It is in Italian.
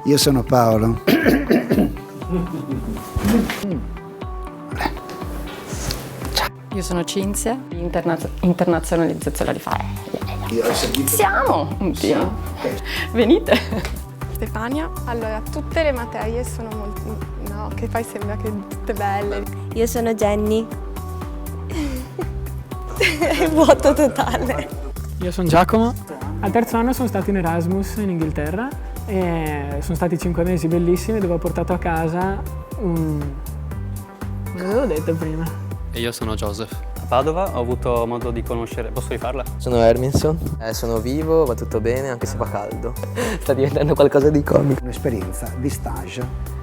Io sono Paolo. Io sono Cinzia, internazionalizzazione di fare. Siamo! Oddio. Venite! Stefania, allora tutte le materie sono molto... no, che poi sembra che tutte belle. Io sono Jenny. Vuoto totale. Io sono Giacomo. Al terzo anno sono stato in Erasmus in Inghilterra e sono stati 5 mesi bellissimi dove ho portato a casa un... Cosa avevo detto prima? E io sono Joseph. A Padova ho avuto modo di conoscere... Posso rifarla? Sono Herminson, sono vivo, va tutto bene anche se fa caldo. Sta diventando qualcosa di comico. Un'esperienza di stage